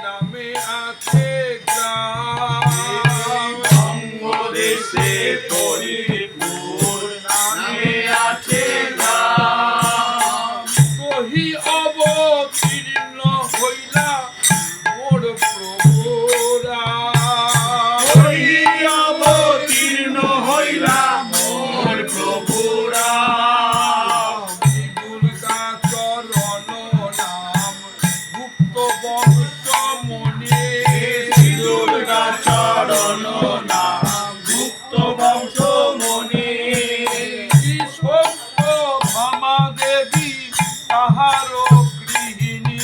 নামে আছে গ্রাম, বঙ্গদেশে হরিপুর নামে আছে গ্রাম। কহি অবতীর্ণ হইলা মোর প্রভুরা, কহি অবতীর্ণ হইলা মোর প্রভুরা। দুর্গা চরণ নাম গুপ্ত বংশ মনে, দুর্গা চরণ নাম গুপ্ত বংশ মনে। সত্য ভামা দেবী তাহার গৃহিণী,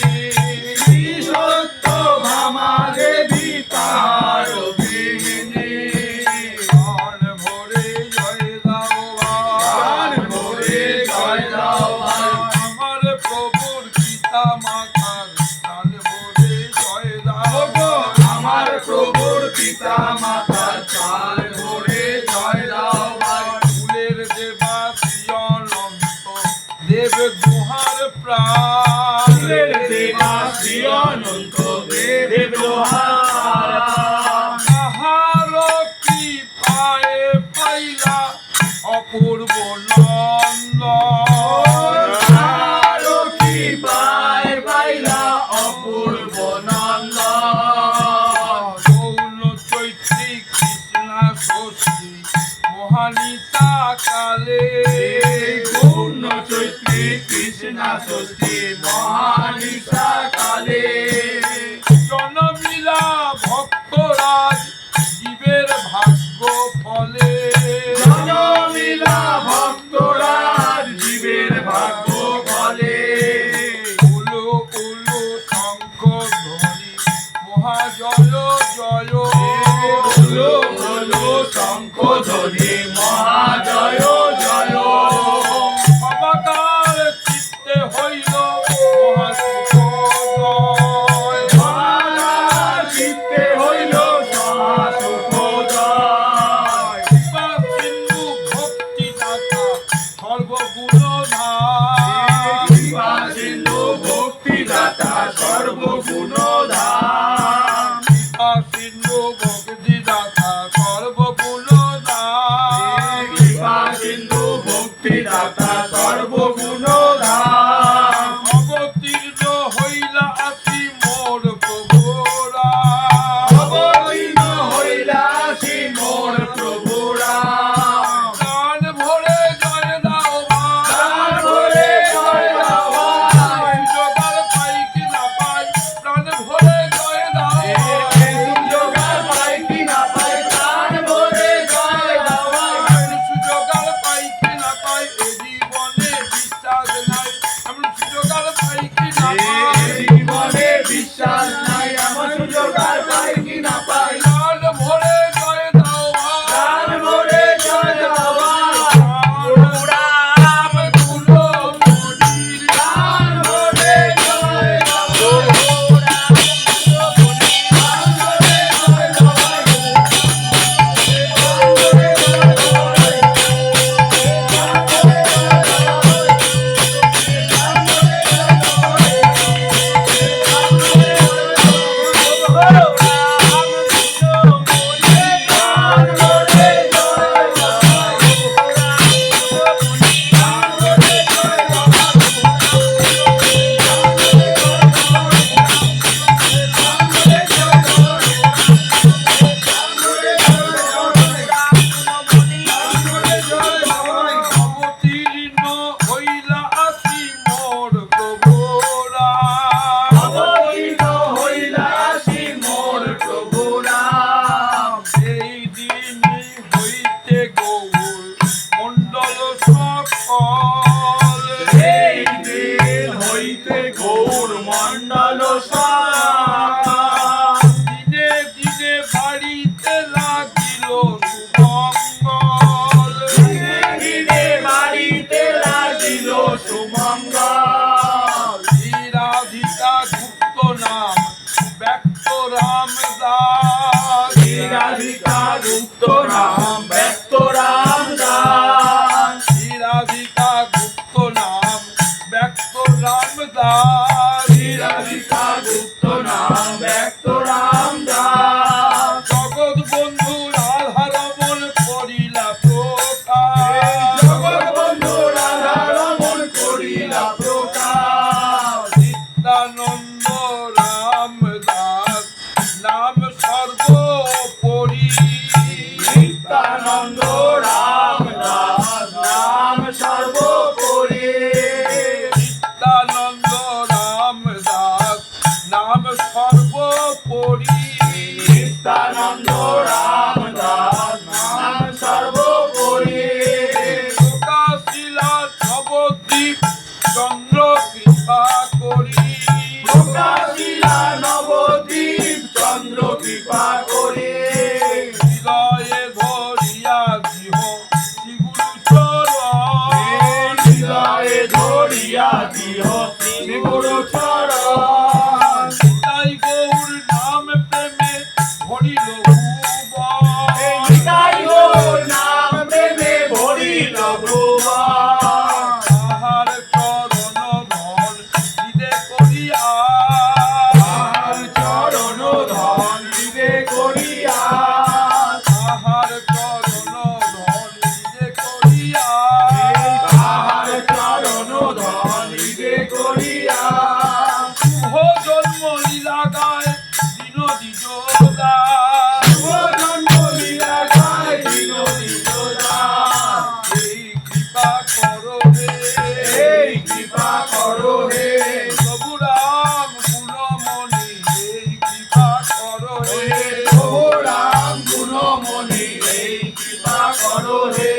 সত্য ভামা দেবী তাহার গৃহিণী। প্রাণ ভরে জয় দাও প্রাণ ভরে জয় দাও ভাই। আমার প্রভুর পিতা মাতার প্রাণ ভরে জয় দাও গো। আমার প্রভুর পিতা মাতার প্রাণ ভরে জয় দাও ভাই। ফুলের দেবাসী অনন্ত দেব গুহার প্রাণ, ফুলের দেবাসী অনন্ত দেব দোহার। তাহার কৃপায় পাইলা অপূর্ব নন্দ, তাহার কৃপায় পাইলা অপূর্ব নন্দ। গৌণ চৈত্রী কৃষ্ণা ষষ্ঠী মহানিশা কালে, গৌণ চৈত্রী কৃষ্ণা ষষ্ঠী মহানিশা কালে। জনমিলা ভক্তরাজ জীবের ভাগ্য ফলে, জনমিলা ভক্তরাজ জীবের ভাগ্য বলে। উলু উলু শঙ্খ ধ্বনি মহাজয় জয়, হলো হলো শঙ্খ ধ্বনি মহাজয় জয়। অবতার চিত্তে হইল মহাসুখদয়, মহারাজ চিত্তে হইল মহাসুখদয়। কৃপা সিন্ধু ভক্তি দাতা সর্বগুণধাম, কৃপা সিন্ধু ভক্তি দাতা সর্বগুণধাম। কৃপা সিন্ধু সর্বোপরি নিত্যানন্দ রামদাস নাম সর্বোপরি প্রকাশিলা নবদ্বীপ চন্দ্র কৃপা করি প্রকাশিলা নবদ্বীপ চন্দ্র কৃপা করে হৃদয়ে ধরিয়া দিহ শ্রীগুরু চরণ হৃদয়ে ধরিয়া দিও শ্রী গুরু চরণ তাই গৌর নাম প্রেমে ভরিল ভুবন নিতাই গৌর নাম প্রেমে ভরিল ভুবন তাহার চরণ ধন হৃদে করিয়া তাহার চরণ ধন হৃদে করিয়া তাহার চরণ ধন হৃদে করিয়া তাহার চরণ ধন হৃদে করিয়া শুভ জন্ম লীলা গায় দিন দ্বিজদা জন্ম লীলা গায় বিনোদী সদা এই কৃপা করো হে এই কৃপা করো হে প্রভু রাম গুণমণি এই কৃপা করো হে প্রভু রাম গুণমণি এই কৃপা করো হে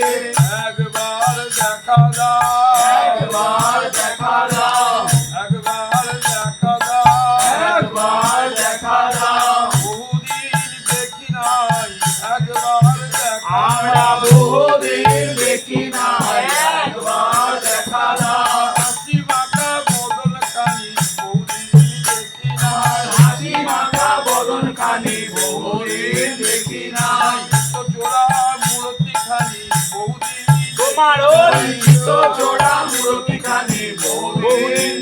একবার দেখা দাও একবার দেখা দাও একবার দেখা দাও একবার দেখা দাও বহুদিন দেখি নাই একবার দেখা আমরা বহুদিন দেখি না একবার দেখা দাও হাসি মাখা বদন কানি বহুদিন দেখি নাই হাসি মাখা বদন খানি বহুদিন দেখি নাই তো জোড়া মূর্তি খানি বহুদিন তোমার ওই চিত্ত জোড়া মূর্তি খানি বহুদিন